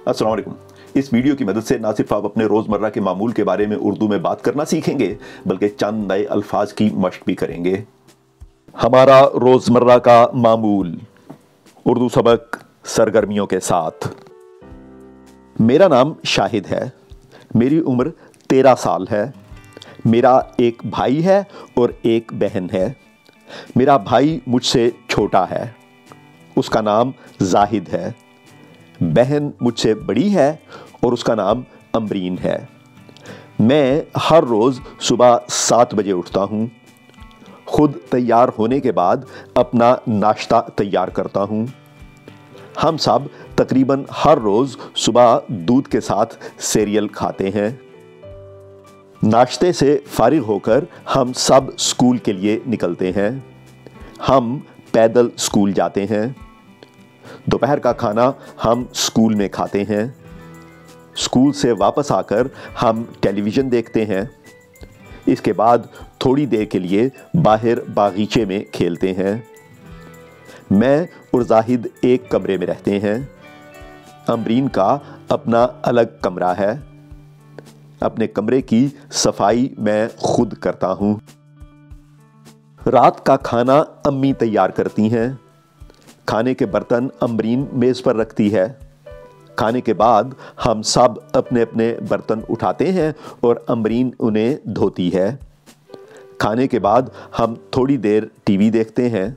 अस्सलाम वालेकुम। इस वीडियो की मदद से ना सिर्फ आप अपने रोज़मर्रा के मामूल के बारे में उर्दू में बात करना सीखेंगे बल्कि चंद नए अल्फाज की मश्क भी करेंगे। हमारा रोज़मर्रा का मामूल, उर्दू सबक सरगर्मियों के साथ। मेरा नाम शाहिद है, मेरी उम्र 13 साल है। मेरा एक भाई है और एक बहन है। मेरा भाई मुझसे छोटा है, उसका नाम जाहिद है। बहन मुझसे बड़ी है और उसका नाम अमरीन है। मैं हर रोज़ सुबह 7 बजे उठता हूँ। खुद तैयार होने के बाद अपना नाश्ता तैयार करता हूँ। हम सब तकरीबन हर रोज़ सुबह दूध के साथ सीरियल खाते हैं। नाश्ते से फारिग होकर हम सब स्कूल के लिए निकलते हैं। हम पैदल स्कूल जाते हैं। दोपहर का खाना हम स्कूल में खाते हैं। स्कूल से वापस आकर हम टेलीविज़न देखते हैं। इसके बाद थोड़ी देर के लिए बाहर बागीचे में खेलते हैं। मैं और जाहिद एक कमरे में रहते हैं। अमरीन का अपना अलग कमरा है। अपने कमरे की सफाई मैं खुद करता हूँ। रात का खाना अम्मी तैयार करती हैं। खाने के बर्तन अमरीन मेज़ पर रखती है। खाने के बाद हम सब अपने अपने बर्तन उठाते हैं और अमरीन उन्हें धोती है। खाने के बाद हम थोड़ी देर टीवी देखते हैं।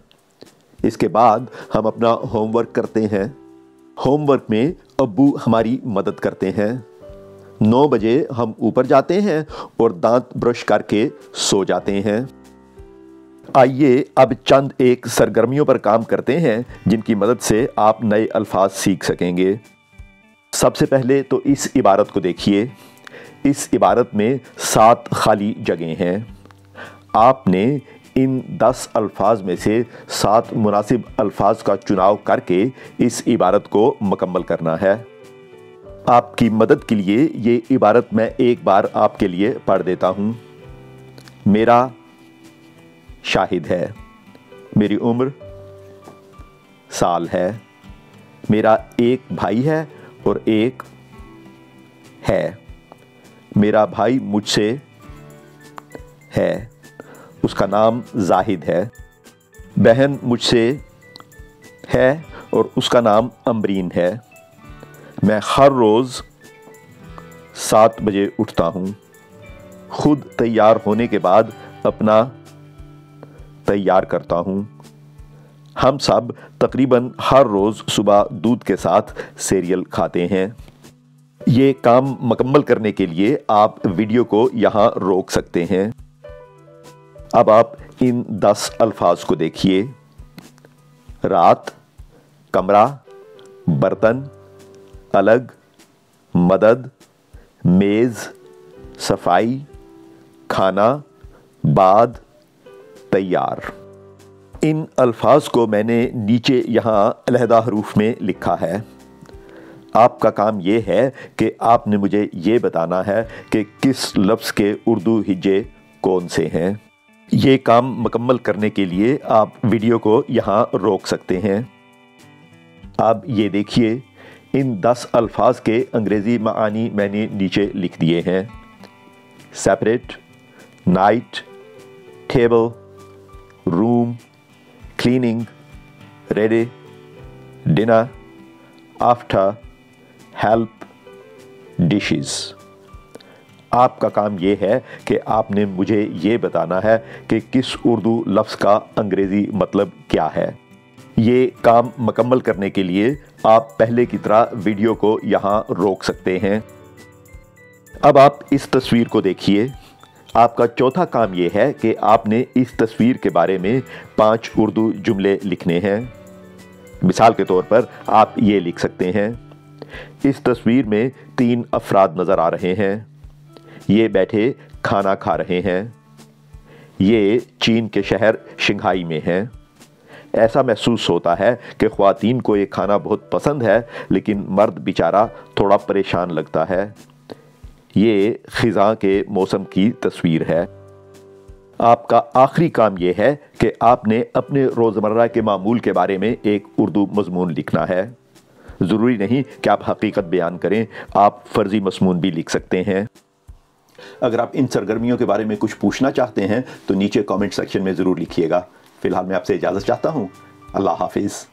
इसके बाद हम अपना होमवर्क करते हैं। होमवर्क में अब्बू हमारी मदद करते हैं। 9 बजे हम ऊपर जाते हैं और दांत ब्रश करके सो जाते हैं। आइए अब चंद एक सरगर्मियों पर काम करते हैं जिनकी मदद से आप नए अल्फाज सीख सकेंगे। सबसे पहले तो इस इबारत को देखिए। इस इबारत में 7 खाली जगह हैं। आपने इन 10 अल्फाज में से 7 मुनासिब अल्फाज का चुनाव करके इस इबारत को मुकम्मल करना है। आपकी मदद के लिए ये इबारत मैं एक बार आपके लिए पढ़ देता हूँ। मेरा शाहिद है, मेरी उम्र साल है। मेरा एक भाई है और एक है। मेरा भाई मुझसे है, उसका नाम जाहिद है। बहन मुझसे है और उसका नाम अमरीन है। मैं हर रोज़ 7 बजे उठता हूँ। खुद तैयार होने के बाद अपना तैयार करता हूँ। हम सब तकरीबन हर रोज़ सुबह दूध के साथ सीरियल खाते हैं। ये काम मुकम्मल करने के लिए आप वीडियो को यहाँ रोक सकते हैं। अब आप इन 10 अल्फाज को देखिए। रात, कमरा, बर्तन, अलग, मदद, मेज़, सफाई, खाना, बाद, तैयार। इन अल्फाज को मैंने नीचे यहाँ अलहदा हरूफ में लिखा है। आपका काम ये है कि आपने मुझे ये बताना है कि किस लफ्ज़ के उर्दू हिज्जे कौन से हैं। ये काम मुकम्मल करने के लिए आप वीडियो को यहाँ रोक सकते हैं। अब ये देखिए, इन 10 अल्फाज के अंग्रेज़ी मानी मैंने नीचे लिख दिए हैं। Separate, night, table, room, cleaning, ready, dinner, after, help, dishes. आपका काम ये है कि आपने मुझे ये बताना है कि किस उर्दू लफ्ज़ का अंग्रेज़ी मतलब क्या है। ये काम मुकम्मल करने के लिए आप पहले की तरह वीडियो को यहाँ रोक सकते हैं। अब आप इस तस्वीर को देखिए। आपका चौथा काम ये है कि आपने इस तस्वीर के बारे में 5 उर्दू जुमले लिखने हैं। मिसाल के तौर पर आप ये लिख सकते हैं। इस तस्वीर में 3 अफराद नज़र आ रहे हैं। ये बैठे खाना खा रहे हैं। ये चीन के शहर शंघाई में हैं। ऐसा महसूस होता है कि ख्वातीन को ये खाना बहुत पसंद है, लेकिन मर्द बेचारा थोड़ा परेशान लगता है। ये ख़िज़ा के मौसम की तस्वीर है। आपका आखिरी काम यह है कि आपने अपने रोज़मर्रा के मामूल के बारे में एक उर्दू मज़मून लिखना है। ضروری نہیں کہ آپ حقیقت بیان کریں، آپ فرضی مضمون بھی لکھ سکتے ہیں۔ اگر آپ ان سرگرمیوں کے بارے میں کچھ پوچھنا چاہتے ہیں تو نیچے کامنٹ سیکشن میں ضرور لکھیے گا۔ فی الحال میں آپ سے اجازت چاہتا ہوں۔ اللہ حافظ۔